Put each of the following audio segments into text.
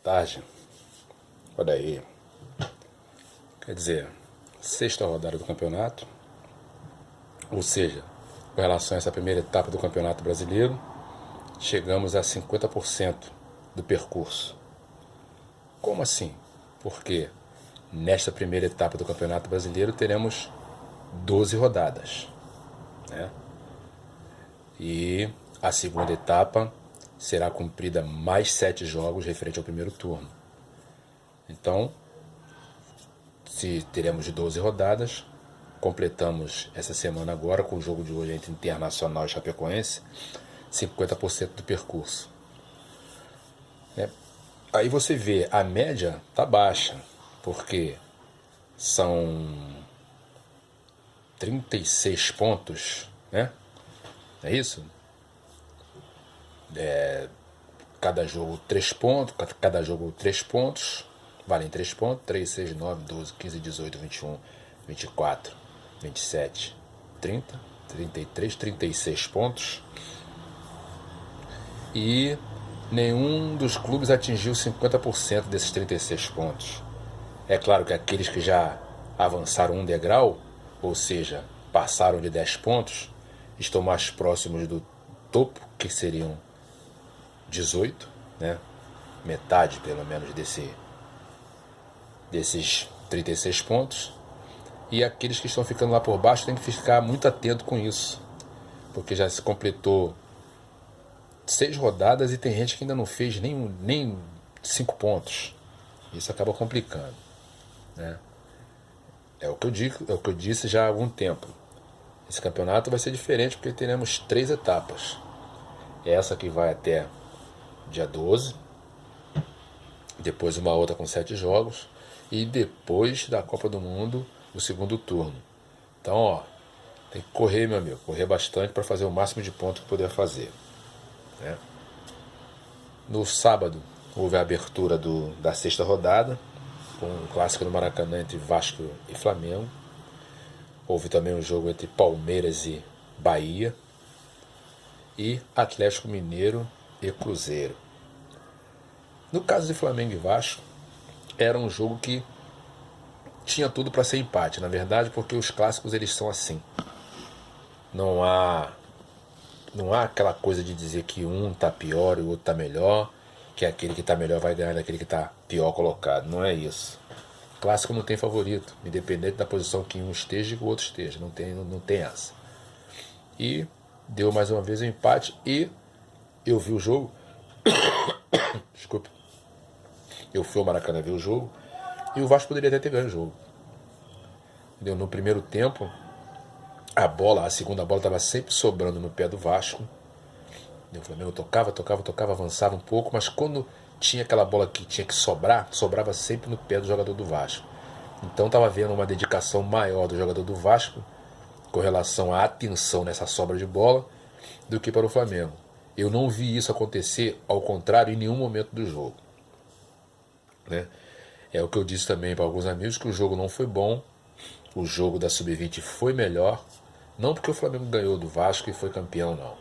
Tarde. Olha aí. Quer dizer, sexta rodada do campeonato. Ou seja, com relação a essa primeira etapa do Campeonato Brasileiro, chegamos a 50% do percurso. Como assim? Porque nesta primeira etapa do Campeonato Brasileiro teremos 12 rodadas, né? E a segunda etapa será cumprida mais 7 jogos referente ao primeiro turno. Então, se teremos 12 rodadas, completamos essa semana agora com o jogo de hoje entre Internacional e Chapecoense, 50% do percurso. Aí você vê, a média tá baixa, porque são 36 pontos, né? É isso? Cada jogo 3 pontos, cada jogo 3 pontos, valem 3 pontos, 3, 6, 9, 12, 15, 18, 21, 24, 27, 30, 33, 36 pontos. E nenhum dos clubes atingiu 50% desses 36 pontos. É claro que aqueles que já avançaram um degrau, ou seja, passaram de 10 pontos, estão mais próximos do topo, que seriam 18, né? Metade pelo menos desses 36 pontos. E aqueles que estão ficando lá por baixo têm que ficar muito atento com isso, porque já se completou 6 rodadas e tem gente que ainda não fez nem 5 pontos. Isso acaba complicando, né? É o que eu disse já há algum tempo. Esse campeonato vai ser diferente porque teremos 3 etapas. Essa que vai até dia 12, depois uma outra com 7 jogos, e depois da Copa do Mundo, o segundo turno. Então, ó, tem que correr, meu amigo, correr bastante para fazer o máximo de pontos que puder fazer, né? No sábado houve a abertura da sexta rodada, com um clássico no Maracanã entre Vasco e Flamengo. Houve também um jogo entre Palmeiras e Bahia, e Atlético Mineiro e Cruzeiro. No caso de Flamengo e Vasco, era um jogo que tinha tudo para ser empate, na verdade, porque os clássicos eles são assim. Não há aquela coisa de dizer que um tá pior e o outro tá melhor, que aquele que tá melhor vai ganhar daquele que tá pior colocado. Não é isso. Clássico não tem favorito, independente da posição que um esteja e que o outro esteja. Não tem essa. E deu mais uma vez o empate e eu vi o jogo. Desculpe. Eu fui ao Maracanã ver o jogo e o Vasco poderia até ter ganho o jogo. Entendeu? No primeiro tempo, a segunda bola estava sempre sobrando no pé do Vasco. O Flamengo tocava, avançava um pouco, mas quando tinha aquela bola que tinha que sobrar, sobrava sempre no pé do jogador do Vasco. Então estava vendo uma dedicação maior do jogador do Vasco com relação à atenção nessa sobra de bola do que para o Flamengo. Eu não vi isso acontecer, ao contrário, em nenhum momento do jogo, né? É o que eu disse também para alguns amigos, que o jogo não foi bom, o jogo da Sub-20 foi melhor, não porque o Flamengo ganhou do Vasco e foi campeão, não.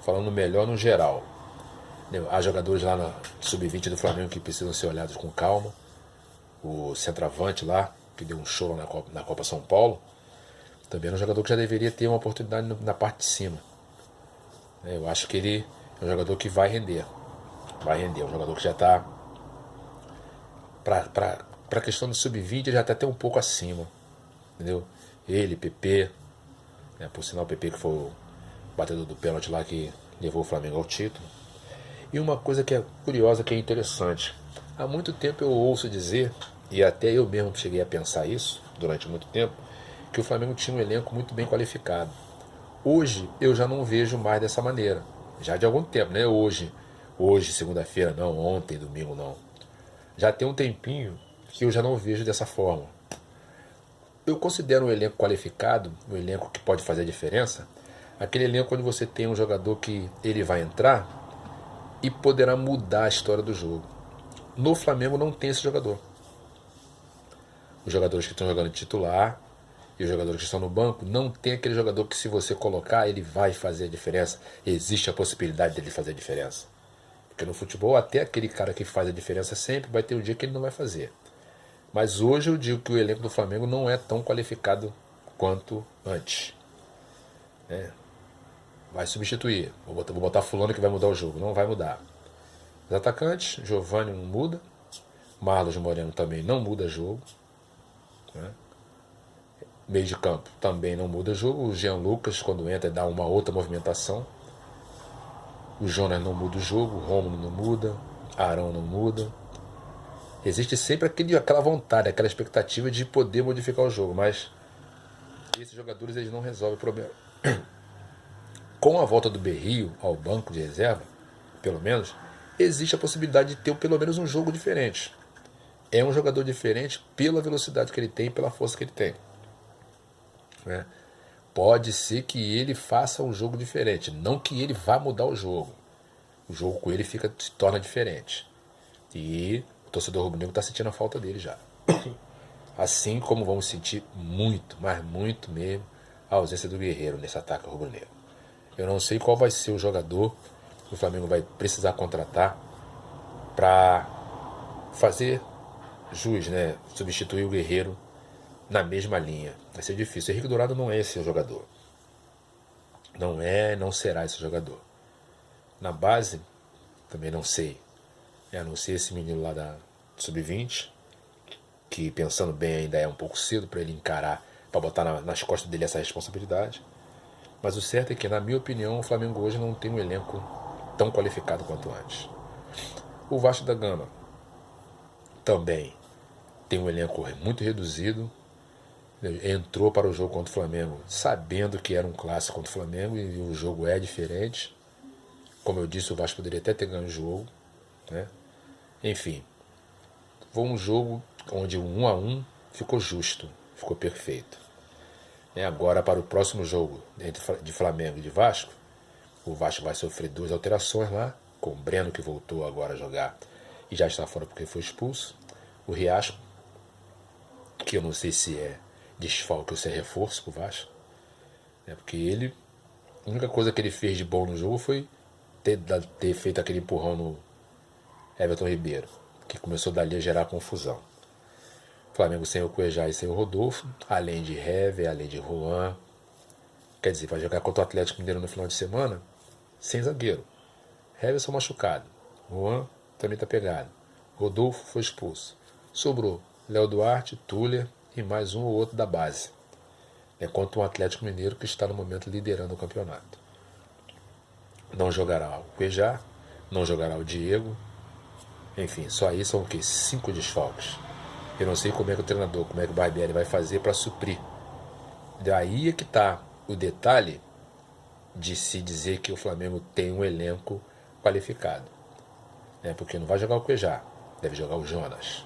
Falando melhor no geral. Há jogadores lá na Sub-20 do Flamengo que precisam ser olhados com calma. O centroavante lá, que deu um show na Copa São Paulo, também é um jogador que já deveria ter uma oportunidade na parte de cima. Eu acho que ele é um jogador que vai render. É um jogador que já está... Para a questão do Sub-20, ele já está até um pouco acima. Entendeu? Ele, PP, né? Por sinal, o PP que foi o batedor do pênalti lá que levou o Flamengo ao título. E uma coisa que é curiosa, que é interessante. Há muito tempo eu ouço dizer, e até eu mesmo cheguei a pensar isso durante muito tempo, que o Flamengo tinha um elenco muito bem qualificado. Hoje eu já não vejo mais dessa maneira. Já de algum tempo, né? Hoje, segunda-feira não, ontem, domingo não. Já tem um tempinho que eu já não vejo dessa forma. Eu considero um elenco qualificado, um elenco que pode fazer a diferença, aquele elenco onde você tem um jogador que ele vai entrar e poderá mudar a história do jogo. No Flamengo não tem esse jogador. Os jogadores que estão jogando titular e os jogadores que estão no banco, não tem aquele jogador que, se você colocar, ele vai fazer a diferença. Existe a possibilidade dele fazer a diferença. Porque no futebol até aquele cara que faz a diferença sempre vai ter um dia que ele não vai fazer. Mas hoje eu digo que o elenco do Flamengo não é tão qualificado quanto antes. Vai substituir. Vou botar fulano que vai mudar o jogo. Não vai mudar. Os atacantes, Giovani não muda. Marlos Moreno também não muda jogo. Meio de campo também não muda jogo. O Jean Lucas, quando entra, dá uma outra movimentação. O Jonas não muda o jogo. O Rômulo não muda. Arão não muda. Existe sempre aquela vontade, aquela expectativa de poder modificar o jogo. Mas esses jogadores eles não resolvem o problema. Com a volta do Berrio ao banco de reserva, pelo menos, existe a possibilidade de ter pelo menos um jogo diferente. É um jogador diferente pela velocidade que ele tem e pela força que ele tem. Pode ser que ele faça um jogo diferente, não que ele vá mudar o jogo. O jogo com ele se torna diferente. E o torcedor rubro-negro está sentindo a falta dele já. Assim como vamos sentir muito, mas muito mesmo, a ausência do Guerreiro nesse ataque rubro-negro. Eu não sei qual vai ser o jogador que o Flamengo vai precisar contratar para fazer jus, substituir o Guerreiro na mesma linha. Vai ser difícil. O Henrique Dourado não é esse jogador. Não será esse jogador. Na base, também não sei. A não ser esse menino lá da Sub-20, que pensando bem ainda é um pouco cedo para ele encarar, para botar nas costas dele essa responsabilidade. Mas o certo é que, na minha opinião, o Flamengo hoje não tem um elenco tão qualificado quanto antes. O Vasco da Gama também tem um elenco muito reduzido. Entrou para o jogo contra o Flamengo sabendo que era um clássico contra o Flamengo e o jogo é diferente. Como eu disse, o Vasco poderia até ter ganho o jogo. Enfim, foi um jogo onde o 1-1 ficou justo, ficou perfeito. Agora, para o próximo jogo de Flamengo e de Vasco, o Vasco vai sofrer 2 alterações lá, com o Breno, que voltou agora a jogar e já está fora porque foi expulso. O Riasco, que eu não sei se é desfalque ou se é reforço para o Vasco, porque ele, a única coisa que ele fez de bom no jogo foi ter feito aquele empurrão no Everton Ribeiro, que começou dali a gerar confusão. Flamengo sem o Cuejá e sem o Rodolfo, além de Hever, além de Juan. Quer dizer, vai jogar contra o Atlético Mineiro no final de semana sem zagueiro. Hever só machucado. Juan também está pegado. Rodolfo foi expulso. Sobrou Léo Duarte, Túlia e mais um ou outro da base. Contra um Atlético Mineiro que está no momento liderando o campeonato. Não jogará o Cuejá, não jogará o Diego. Enfim, só aí são o quê? 5 desfalques. Eu não sei como é que o treinador, como é que o Barbieri vai fazer para suprir. Daí é que está o detalhe de se dizer que o Flamengo tem um elenco qualificado. Porque não vai jogar o Cuejá, deve jogar o Jonas.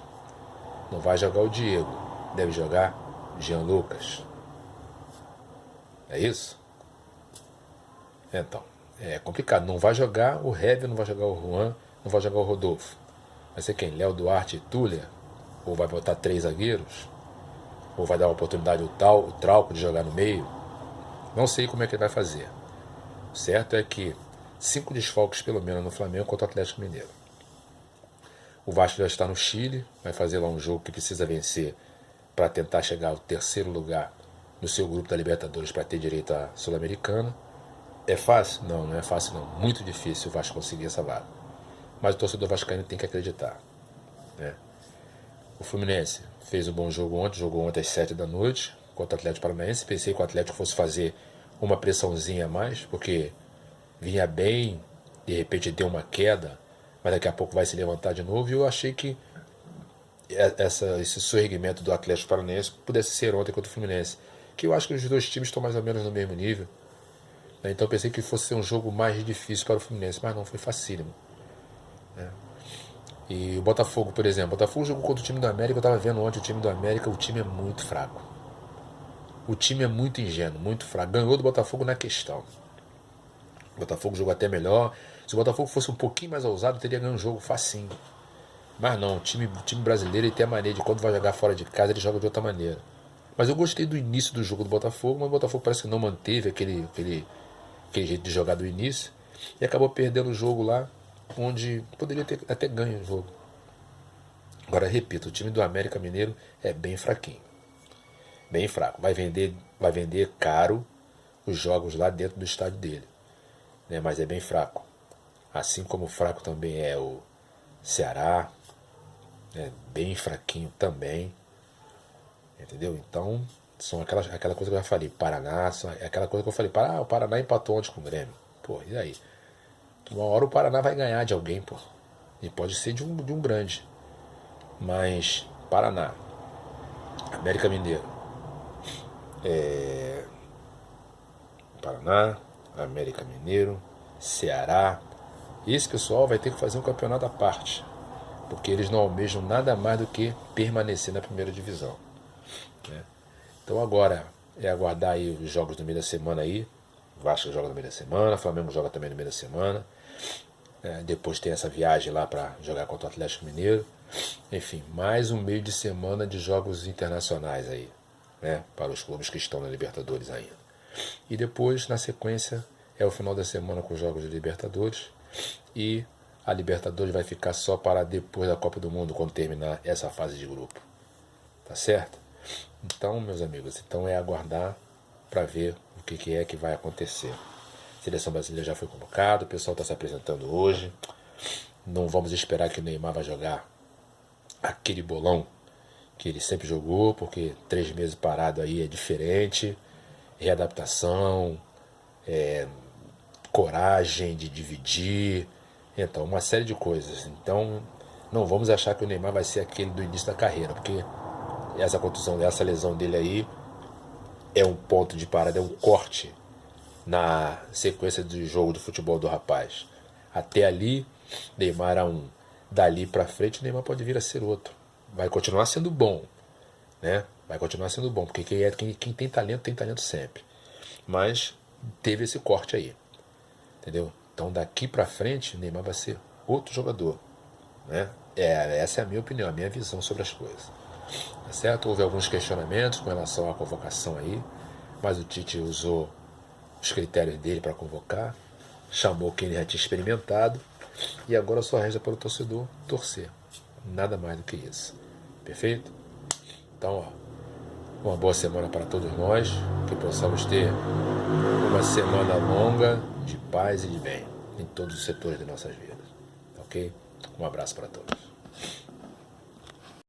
Não vai jogar o Diego, deve jogar o Jean Lucas. É isso? Então, é complicado. Não vai jogar o Hever, não vai jogar o Juan, não vai jogar o Rodolfo. Vai ser quem? Léo Duarte e Túlia? Ou vai botar 3 zagueiros? Ou vai dar uma oportunidade o Trauco de jogar no meio? Não sei como é que ele vai fazer. O certo é que 5 desfalques pelo menos no Flamengo contra o Atlético Mineiro. O Vasco já está no Chile, vai fazer lá um jogo que precisa vencer para tentar chegar ao 3º lugar no seu grupo da Libertadores para ter direito à Sul-Americana. É fácil? Não, não é fácil não. Muito difícil o Vasco conseguir essa vaga. Mas o torcedor vascaíno tem que acreditar. O Fluminense fez um bom jogo ontem, jogou ontem às 7 da noite contra o Atlético Paranaense. Pensei que o Atlético fosse fazer uma pressãozinha a mais, porque vinha bem, de repente deu uma queda, mas daqui a pouco vai se levantar de novo. E eu achei que esse surgimento do Atlético Paranaense pudesse ser ontem contra o Fluminense, que eu acho que os dois times estão mais ou menos no mesmo nível. Então pensei que fosse ser um jogo mais difícil para o Fluminense, mas não, foi facílimo. E o Botafogo, por exemplo, o Botafogo jogou contra o time do América. Eu estava vendo ontem o time do América. O time é muito fraco. O time é muito ingênuo, muito fraco. Ganhou do Botafogo na questão. O Botafogo jogou até melhor. Se o Botafogo fosse um pouquinho mais ousado, teria ganho um jogo facinho. Mas não, o time brasileiro ele tem a maneira de quando vai jogar fora de casa, ele joga de outra maneira. Mas eu gostei do início do jogo do Botafogo, mas o Botafogo parece que não manteve aquele jeito de jogar do início e acabou perdendo o jogo lá onde poderia ter até ganho o jogo. Agora, repito, o time do América Mineiro é bem fraquinho. Bem fraco. Vai vender caro os jogos lá dentro do estádio dele. Né? Mas é bem fraco. Assim como fraco também é o Ceará. É bem fraquinho também. Entendeu? Então, são aquela coisa que eu já falei. Paraná, é aquela coisa que eu falei. O Paraná empatou ontem com o Grêmio. Pô, e aí? Uma hora o Paraná vai ganhar de alguém, pô. E pode ser de um grande. Mas, Paraná, América Mineiro, Paraná, América Mineiro, Ceará. Esse pessoal vai ter que fazer um campeonato à parte. Porque eles não almejam nada mais do que permanecer na primeira divisão. Né? Então agora é aguardar aí os jogos do meio da semana aí. Vasco joga no meio da semana, Flamengo joga também no meio da semana. Depois tem essa viagem lá para jogar contra o Atlético Mineiro. Enfim, mais um meio de semana de jogos internacionais aí, né, para os clubes que estão na Libertadores ainda. E depois, na sequência, é o final da semana com os jogos de Libertadores. E a Libertadores vai ficar só para depois da Copa do Mundo, quando terminar essa fase de grupo. Tá certo? Então, meus amigos, é aguardar para ver o que é que vai acontecer. A seleção brasileira já foi convocada, o pessoal está se apresentando hoje. Não vamos esperar que o Neymar vai jogar aquele bolão que ele sempre jogou, porque 3 meses parado aí é diferente. Readaptação, coragem de dividir, então uma série de coisas. Então não vamos achar que o Neymar vai ser aquele do início da carreira, porque essa contusão, essa lesão dele aí é um ponto de parada, é um corte na sequência do jogo do futebol do rapaz. Até ali, Neymar era um. Dali pra frente, o Neymar pode vir a ser outro. Vai continuar sendo bom, né? Vai continuar sendo bom, porque quem tem talento sempre. Mas teve esse corte aí, entendeu? Então daqui pra frente, o Neymar vai ser outro jogador, né? Essa é a minha opinião, a minha visão sobre as coisas. Tá certo? Houve alguns questionamentos com relação à convocação aí, mas o Tite usou os critérios dele para convocar, chamou quem ele já tinha experimentado, e agora só resta para o torcedor torcer. Nada mais do que isso. Perfeito? Então, uma boa semana para todos nós, que possamos ter uma semana longa de paz e de bem em todos os setores de nossas vidas. Ok? Um abraço para todos.